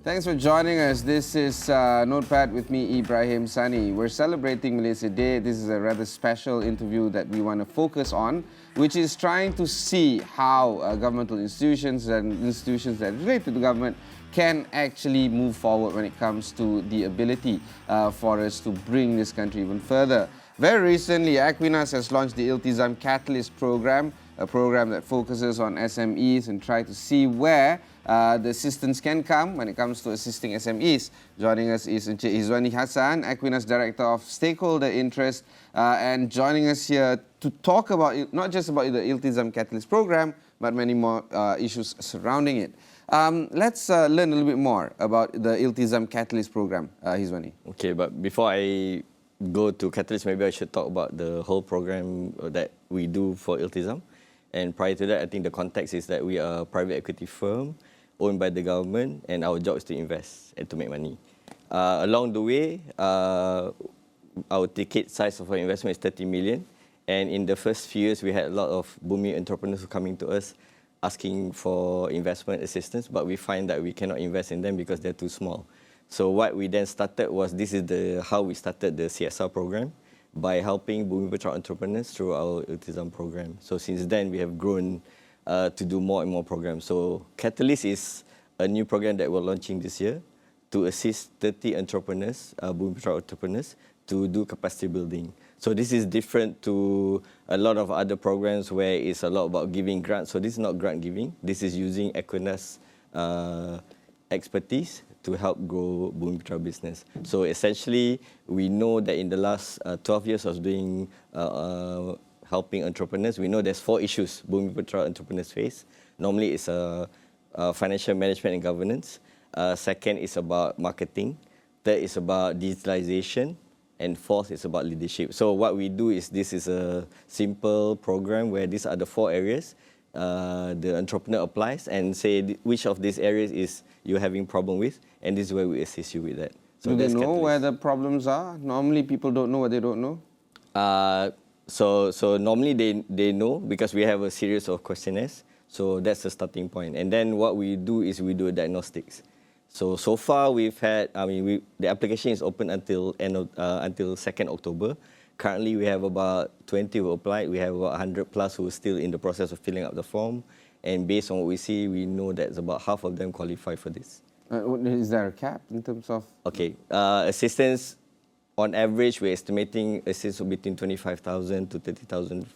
Thanks for joining us. This is Notepad with me, Ibrahim, Sani. We're celebrating Malaysia Day. This is a rather special interview that we want to focus on, which is trying to see how governmental institutions and institutions that relate to the government can actually move forward when it comes to the ability for us to bring this country even further. Very recently, Ekuinas has launched the ILTIZAM Catalyst program, a program that focuses on SMEs and try to see where the assistance can come when it comes to assisting SMEs. Joining us is Hizwani Hassan, Ekuinas Director of Stakeholder Interest, and joining us here to talk about not just about the ILTIZAM Catalyst program, but many more issues surrounding it. Let's learn a little bit more about the ILTIZAM Catalyst program, Hizwani. Okay, but before I go to Catalyst, maybe I should talk about the whole program that we do for ILTIZAM. And prior to that, I think the context is that we are a private equity firm owned by the government, and our job is to invest and to make money. Along the way, our ticket size of our investment is 30 million. And in the first few years, we had a lot of booming entrepreneurs coming to us asking for investment assistance, but we find that we cannot invest in them because they're too small. So what we then started was, how we started the CSR program, by helping Bumiputra entrepreneurs through our ILTIZAM program. So since then, we have grown to do more and more programs. So Catalyst is a new program that we're launching this year to assist 30 entrepreneurs, Bumiputra entrepreneurs, to do capacity building. So this is different to a lot of other programs where it's a lot about giving grants. So this is not grant giving. This is using Ekuinas expertise to help grow Bumiputra business. So essentially, we know that in the last 12 years of doing helping entrepreneurs, we know there's 4 issues Bumiputra entrepreneurs face. Normally, it's financial management and governance. Second is about marketing. Third is about digitalisation. And fourth is about leadership. So what we do is, this is a simple program where these are the 4 areas. The entrepreneur applies and say which of these areas is you're having problem with, and this is where we assist you with that. So do they know where the problems are? Normally people don't know what they don't know? So normally they know, because we have a series of questionnaires. So that's the starting point. And then what we do is we do diagnostics. So far we've had, the application is open until 2nd October. Currently, we have about 20 who applied. We have about 100 plus who are still in the process of filling up the form. And based on what we see, we know that about half of them qualify for this. Is there a cap in terms of? Okay. Assistance, on average, we're estimating assistance between 25,000 to 30,000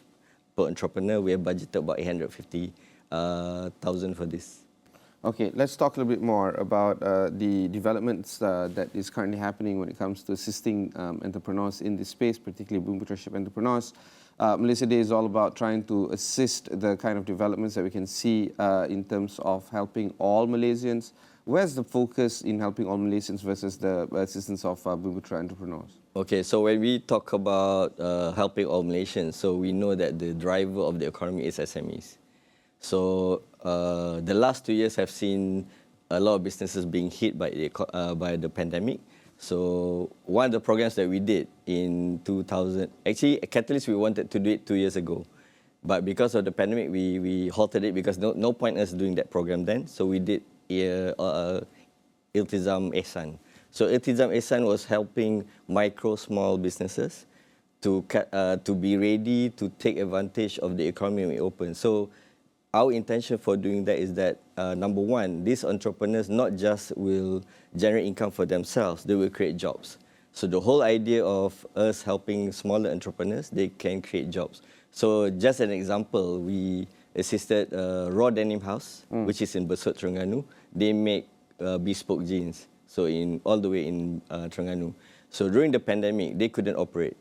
per entrepreneur. We have budgeted about 850,000 for this. Okay, let's talk a little bit more about the developments that is currently happening when it comes to assisting entrepreneurs in this space, particularly Bumiputra entrepreneurs. Malaysia Day is all about trying to assist the kind of developments that we can see in terms of helping all Malaysians. Where's the focus in helping all Malaysians versus the assistance of Bumiputra entrepreneurs? Okay, so when we talk about helping all Malaysians, so we know that the driver of the economy is SMEs. So the last 2 years have seen a lot of businesses being hit by the pandemic. So one of the programs that we did in 2000, actually Catalyst we wanted to do it 2 years ago, but because of the pandemic we halted it, because no point us doing that program then. So we did ILTIZAM Hassan. So ILTIZAM Hassan was helping small businesses to be ready to take advantage of the economy when it opens. So our intention for doing that is that, number one, these entrepreneurs not just will generate income for themselves, they will create jobs. So the whole idea of us helping smaller entrepreneurs, they can create jobs. So just an example, we assisted Raw Denim House, which is in Besut, Terengganu. They make bespoke jeans, so all the way in Terengganu. So during the pandemic, they couldn't operate.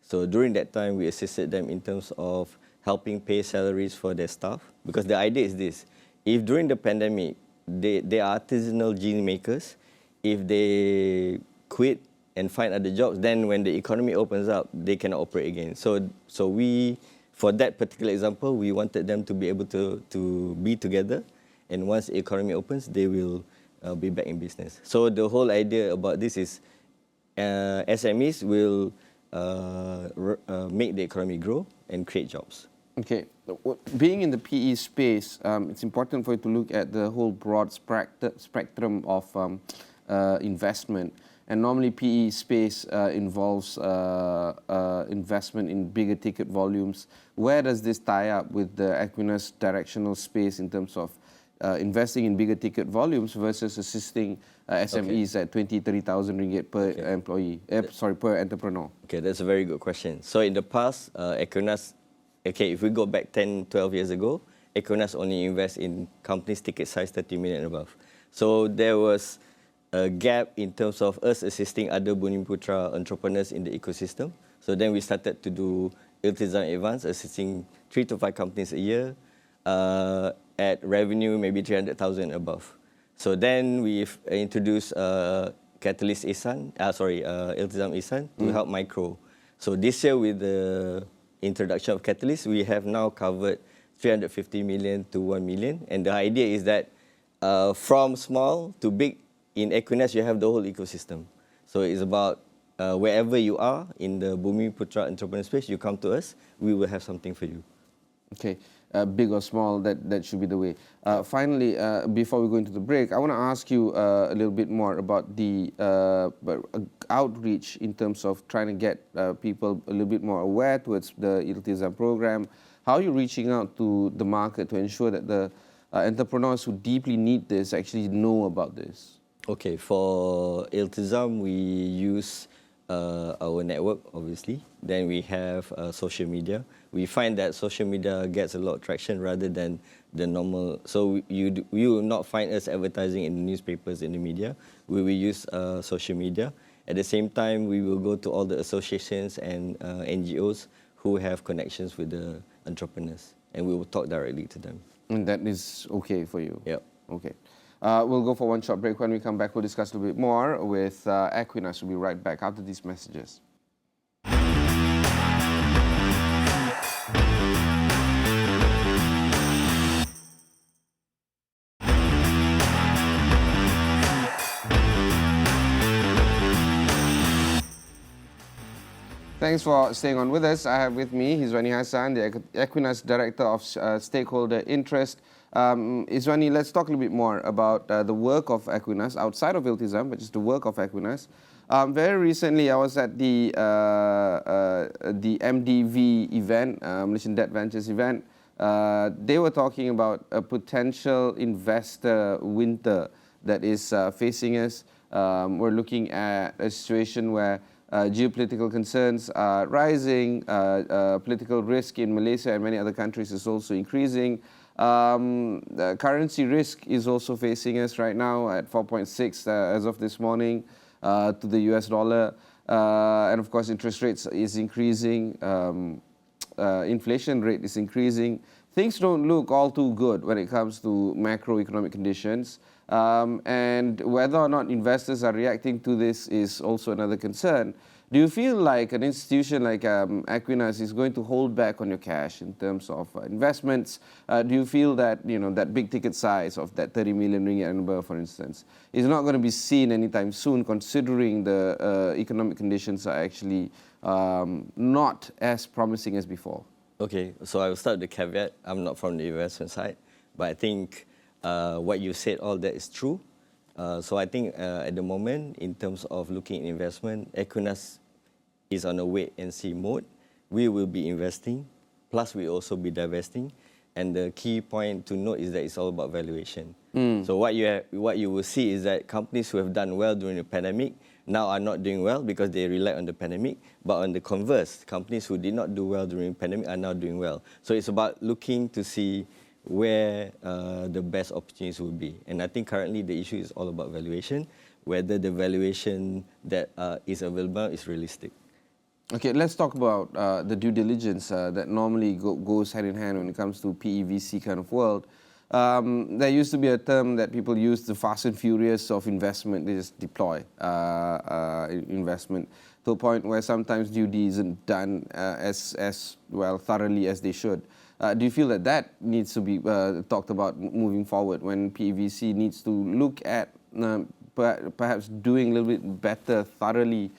So during that time, we assisted them in terms of helping pay salaries for their staff. Because the idea is this: if during the pandemic, they are artisanal jean makers, if they quit and find other jobs, then when the economy opens up, they cannot operate again. So we, for that particular example, we wanted them to be able to be together, and once the economy opens, they will be back in business. So the whole idea about this is SMEs will make the economy grow and create jobs. Okay, being in the PE space, it's important for you to look at the whole broad spectrum of investment. And normally PE space involves investment in bigger ticket volumes. Where does this tie up with the Ekuinas directional space in terms of investing in bigger ticket volumes versus assisting SMEs at 30,000 ringgit per employee, per entrepreneur? Okay, that's a very good question. So in the past, Ekuinas, if we go back 10, 12 years ago, Ekuinas only invests in companies ticket size 30 million and above. So there was a gap in terms of us assisting other Bumiputra entrepreneurs in the ecosystem. So then we started to do ILTIZAM Advance, assisting 3 to 5 companies a year at revenue maybe 300,000 above. So then we've introduced ILTIZAM Ihsan to help micro. So this year with the introduction of Catalyst, we have now covered 350 million to 1 million. And the idea is that from small to big, in Ekuinas, you have the whole ecosystem. So it's about wherever you are in the Bumiputra entrepreneur space, you come to us, we will have something for you. Okay, big or small, that should be the way. Finally, before we go into the break, I want to ask you a little bit more about the outreach in terms of trying to get people a little bit more aware towards the ILTIZAM program. How are you reaching out to the market to ensure that the entrepreneurs who deeply need this actually know about this? Okay, for ILTIZAM, we use our network, obviously. Then we have social media. We find that social media gets a lot of traction rather than the normal. So you will not find us advertising in the newspapers, in the media. We will use social media. At the same time, we will go to all the associations and NGOs who have connections with the entrepreneurs, and we will talk directly to them. And that is okay for you? Yep. Okay. We'll go for one short break. When we come back, we'll discuss a little bit more with Ekuinas. We'll be right back after these messages. Thanks for staying on with us. I have with me Hizwani Hassan, the Ekuinas Director of Stakeholder Interest. Hizwani, let's talk a little bit more about the work of Ekuinas outside of ILTIZAM, but just the work of Ekuinas. Very recently, I was at the MDV event, Malaysian Debt Ventures event. They were talking about a potential investor winter that is facing us. We're looking at a situation where geopolitical concerns are rising, political risk in Malaysia and many other countries is also increasing. The currency risk is also facing us right now at 4.6 as of this morning to the US dollar. And of course, interest rates is increasing, inflation rate is increasing. Things don't look all too good when it comes to macroeconomic conditions. And whether or not investors are reacting to this is also another concern. Do you feel like an institution like Ekuinas is going to hold back on your cash in terms of investments? Do you feel that that big ticket size of that 30 million ringgit and above, for instance, is not going to be seen anytime soon, considering the economic conditions are actually not as promising as before? Okay, so I will start with the caveat. I'm not from the investment side, but I think what you said, all that is true. So I think at the moment, in terms of looking at investment, Ekuinas is on a wait-and-see mode. We will be investing, plus we also be divesting. And the key point to note is that it's all about valuation. So what you will see is that companies who have done well during the pandemic now are not doing well because they rely on the pandemic. But on the converse, companies who did not do well during the pandemic are now doing well. So it's about looking to see where the best opportunities will be. And I think currently the issue is all about valuation, whether the valuation that is available is realistic. Okay, let's talk about the due diligence that normally goes hand in hand when it comes to PEVC kind of world. There used to be a term that people used, the fast and furious of investment. They just deploy investment to a point where sometimes due diligence isn't done as well thoroughly as they should. Do you feel that that needs to be talked about moving forward when PEVC needs to look at perhaps doing a little bit better thoroughly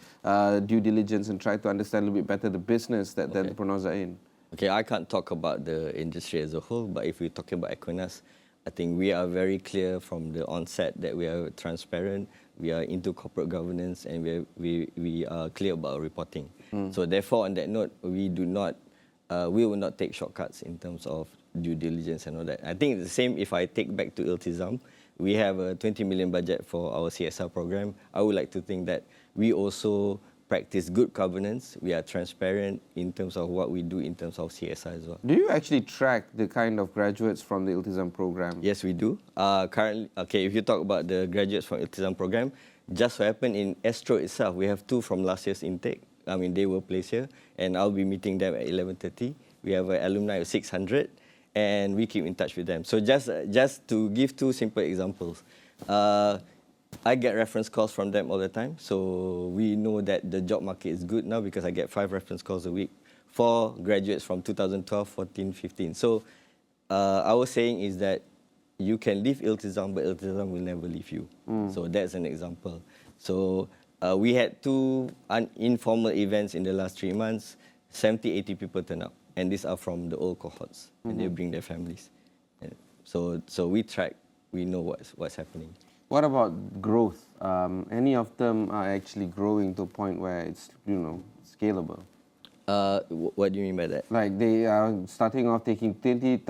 due diligence and try to understand a little bit better the business that the entrepreneurs are in? Okay, I can't talk about the industry as a whole, but if we're talking about Ekuinas, I think we are very clear from the onset that we are transparent, we are into corporate governance, and we are clear about reporting. So therefore, on that note, we will not take shortcuts in terms of due diligence and all that. I think it's the same if I take back to ILTIZAM. We have a 20 million budget for our CSR program. I would like to think that we also practice good governance. We are transparent in terms of what we do in terms of CSR as well. Do you actually track the kind of graduates from the ILTIZAM program? Yes, we do. Currently, okay, if you talk about the graduates from ILTIZAM program, just so happened in Astro itself, we have 2 from last year's intake. I mean, they were placed here, and I'll be meeting them at 11:30. We have an alumni of 600, and we keep in touch with them. So just to give 2 simple examples, I get reference calls from them all the time. So we know that the job market is good now because I get 5 reference calls a week for graduates from 2012, 14, 15. So our saying is that you can leave ILTIZAM, but ILTIZAM will never leave you. So that's an example. So we had 2 informal events in the last 3 months. 70, 80 people turn up. And these are from the old cohorts. And they bring their families. And so we track, we know what's happening. What about growth? Any of them are actually growing to a point where it's, scalable? What do you mean by that? Like they are starting off taking 30,000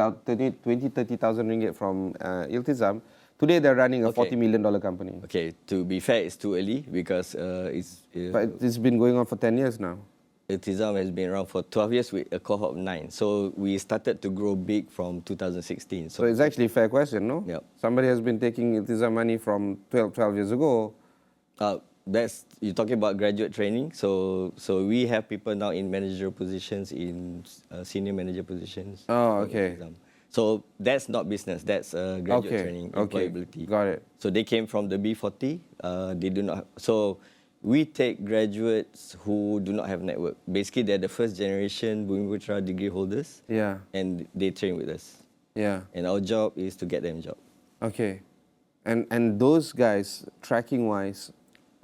ringgit from ILTIZAM. Today they're running a $40 million company. Okay, to be fair, it's too early because but it's been going on for 10 years now. ILTIZAM has been around for 12 years with a cohort of 9. So we started to grow big from 2016. So it's actually a fair question, no? Yep. Somebody has been taking ILTIZAM money from 12 years ago. You're talking about graduate training. So we have people now in managerial positions, in senior manager positions. Oh, okay. So that's not business. That's graduate training, employability. Got it. So they came from the B40. They do not. So we take graduates who do not have network. Basically, they're the first generation Bumiputra degree holders. Yeah. And they train with us. Yeah. And our job is to get them a job. Okay. And those guys, tracking-wise,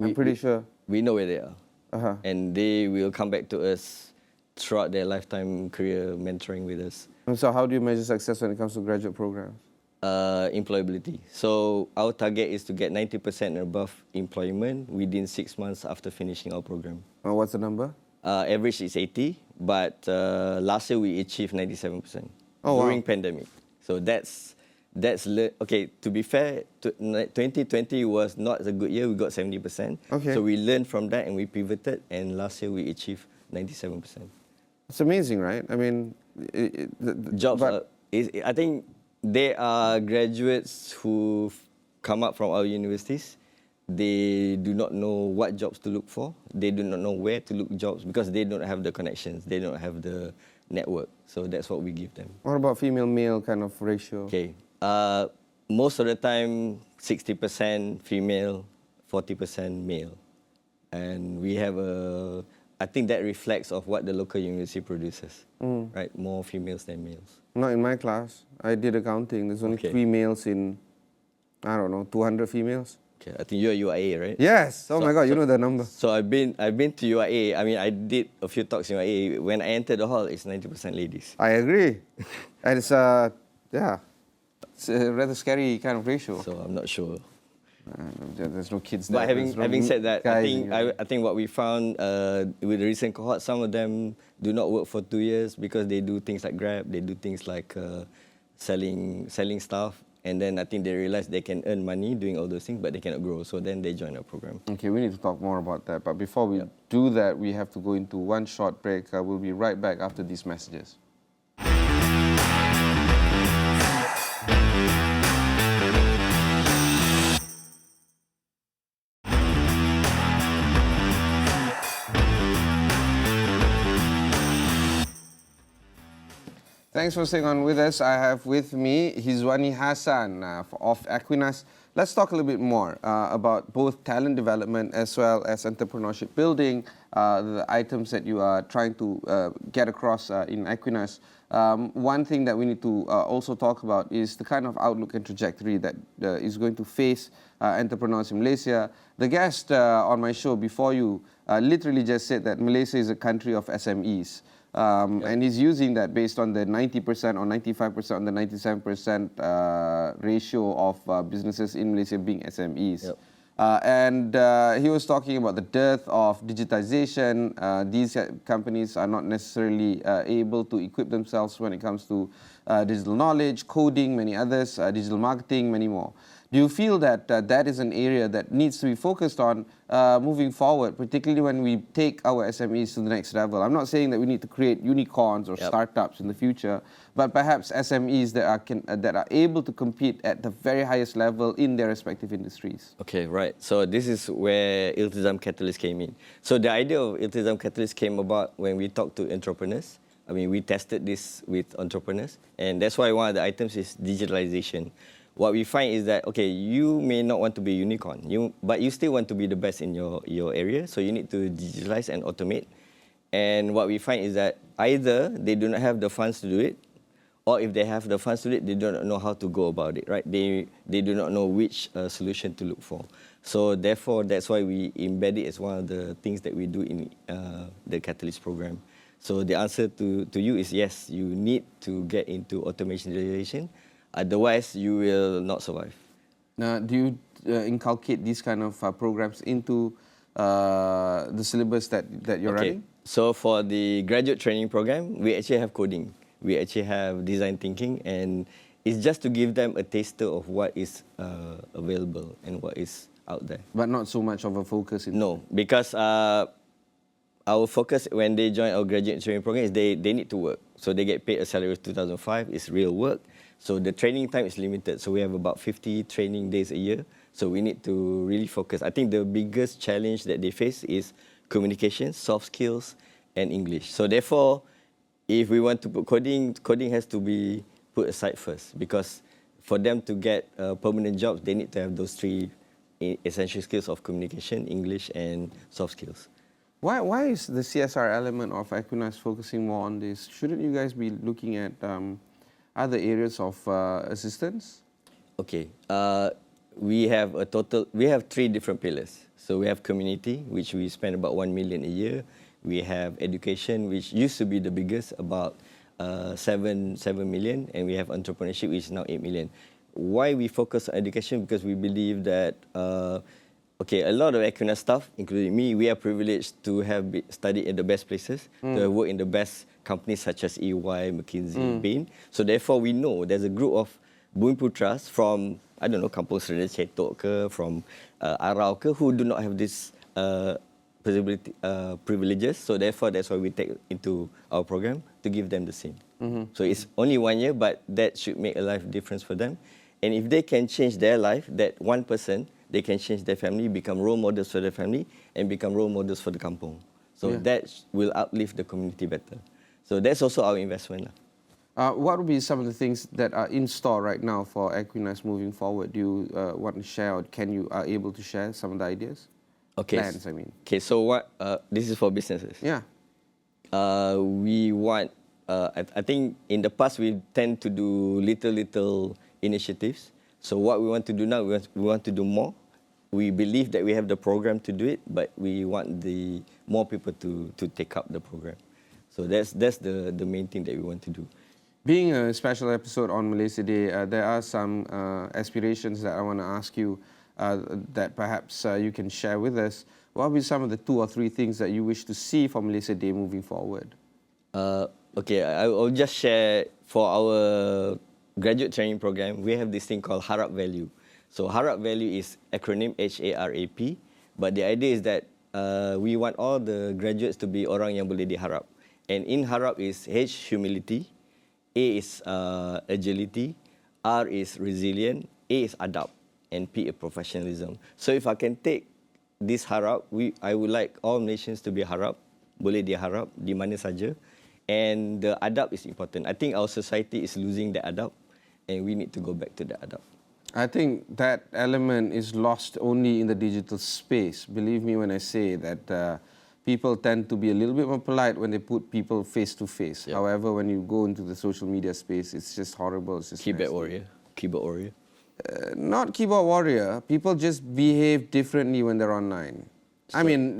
I'm pretty sure... We know where they are. And they will come back to us throughout their lifetime career mentoring with us. And so how do you measure success when it comes to graduate programs? Employability. So our target is to get 90% and above employment within 6 months after finishing our program. What's the number? Average is 80, but last year we achieved 97% during pandemic. So that's okay. To be fair, 2020 was not a good year. We got 70%. Okay. So we learned from that and we pivoted, and last year we achieved 97%. It's amazing, right? I mean, jobs. I think there are graduates who come up from our universities. They do not know what jobs to look for. They do not know where to look jobs because they don't have the connections. They don't have the network. So that's what we give them. What about female-male kind of ratio? Okay. Most of the time, 60% female, 40% male. And we have I think that reflects of what the local university produces, right? More females than males. Not in my class. I did accounting. There's only 3 males in, I don't know, 200 females. Okay, I think you're UIA, right? Yes. Oh my God, you know the number. So I've been to UIA. I mean, I did a few talks in UIA. When I entered the hall, it's 90% ladies. I agree. And it's it's a rather scary kind of ratio. So I'm not sure. There's no kids there. But having said that, I think what we found with the recent cohort, some of them do not work for 2 years because they do things like Grab, they do things like selling stuff, and then I think they realize they can earn money doing all those things, but they cannot grow. So then they join our program. Okay, we need to talk more about that. But before we do that, we have to go into one short break. We'll be right back after these messages. Thanks for staying on with us. I have with me Hizwani Hassan of Ekuinas. Let's talk a little bit more about both talent development as well as entrepreneurship building, the items that you are trying to get across in Ekuinas. One thing that we need to also talk about is the kind of outlook and trajectory that is going to face entrepreneurs in Malaysia. The guest on my show before you literally just said that Malaysia is a country of SMEs. And he's using that based on the 90% or 95% on the 97% ratio of businesses in Malaysia being SMEs. Yep. And he was talking about the dearth of digitization. These companies are not necessarily able to equip themselves when it comes to digital knowledge, coding, many others, digital marketing, many more. Do you feel that that is an area that needs to be focused on moving forward, particularly when we take our SMEs to the next level? I'm not saying that we need to create unicorns or startups in the future, but perhaps SMEs that are able to compete at the very highest level in their respective industries. Okay, right. So this is where ILTIZAM Catalyst came in. So the idea of ILTIZAM Catalyst came about when we talked to entrepreneurs. I mean, we tested this with entrepreneurs, and that's why one of the items is digitalization. What we find is that, okay, you may not want to be a unicorn, but you still want to be the best in your area, so you need to digitalize and automate. And what we find is that either they do not have the funds to do it, or if they have the funds to do it, they do not know how to go about it, right? They do not know which solution to look for. So therefore, that's why we embed it as one of the things that we do in the Catalyst program. So the answer to you is yes, you need to get into automationization. Otherwise, you will not survive. Do you inculcate these kind of programs into the syllabus that you're running? So for the graduate training program, we actually have coding. We actually have design thinking, and it's just to give them a taster of what is available and what is out there. But not so much of a focus in... No, because our focus when they join our graduate training program is they need to work. So they get paid a salary of 2005, it's real work. So the training time is limited. So we have about 50 training days a year. So we need to really focus. I think the biggest challenge that they face is communication, soft skills, and English. So therefore, if we want to put coding has to be put aside first, because for them to get permanent jobs, they need to have those three essential skills of communication, English, and soft skills. Why is the CSR element of Ekuinas focusing more on this? Shouldn't you guys be looking at other areas of assistance? Okay, we have three different pillars. So we have community, which we spend about 1 million a year. We have education, which used to be the biggest, about 7 million, and we have entrepreneurship, which is now 8 million. Why we focus on education? Because we believe that a lot of Ekuinas staff, including me, we are privileged to have studied in the best places, to have worked in the best companies such as EY, McKinsey, Bain. So therefore, we know there's a group of Bumiputras from, I don't know, Kampung Serena Cetok ke, from Arau ke, who do not have this privileges. So therefore, that's why we take into our program to give them the same. So it's only 1 year, but that should make a life difference for them. And if they can change their life, that one person, they can change their family, become role models for their family, and become role models for the kampung. So that will uplift the community better. So that's also our investment. What would be some of the things that are in store right now for Ekuinas moving forward? Do you want to share, or can you are able to share some of the ideas? Okay. Plans, I mean. Okay, so what? This is for businesses. Yeah. We want. I think in the past we tend to do little initiatives. So what we want to do now, we want to do more. We believe that we have the program to do it, but we want the more people to take up the program. So that's the main thing that we want to do. Being a special episode on Malaysia Day, there are some aspirations that I want to ask you that perhaps you can share with us. What will be some of the 2 or 3 things that you wish to see for Malaysia Day moving forward? Okay, I'll just share for our graduate training program, we have this thing called Harap Value. So Harap Value is acronym HARAP, but the idea is that we want all the graduates to be orang yang boleh diharap. And in Harap is H, humility, A is agility, R is resilient, A is adab, and P is professionalism. So if I can take this Harap, I would like all nations to be harap, boleh diharap, di mana saja. And the adab is important. I think our society is losing the adab, and we need to go back to the adab. I think that element is lost only in the digital space. Believe me when I say that people tend to be a little bit more polite when they put people face to face. However, when you go into the social media space, it's just horrible. It's just Keyboard warrior. Not keyboard warrior. People just behave differently when they're online. So, I mean,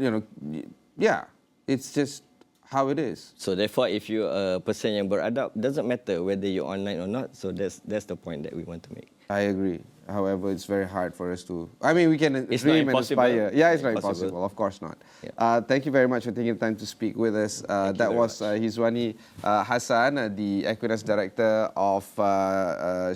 yeah, it's just how it is. So therefore, if you're a person yang beradab, doesn't matter whether you're online or not. So that's the point that we want to make. I agree. However, it's very hard for us to. I mean, we can dream and impossible. aspire. Yeah, it's not Impossible. impossible. Of course not. Yeah. Thank you very much for taking the time to speak with us. That was Hizwani Hassan, the Ekuinas Director of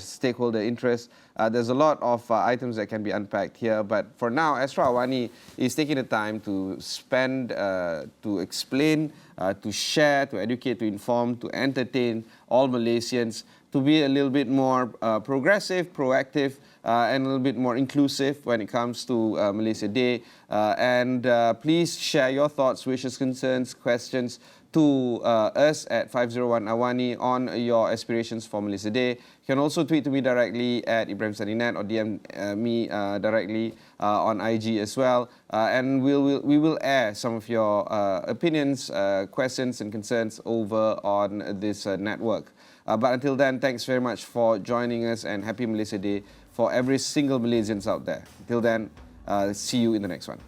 Stakeholder Interest. There's a lot of items that can be unpacked here, but for now, Astro AWANI is taking the time to spend, to explain, to share, to educate, to inform, to entertain all Malaysians, to be a little bit more progressive, proactive, and a little bit more inclusive when it comes to Malaysia Day. And please share your thoughts, wishes, concerns, questions to us at 501 AWANI on your aspirations for Malaysia Day. You can also tweet to me directly at Ibrahim Saninet or DM me directly on IG as well. And we will air some of your opinions, questions and concerns over on this network. But until then, thanks very much for joining us and happy Malaysia Day for every single Malaysians out there. Till then, see you in the next one.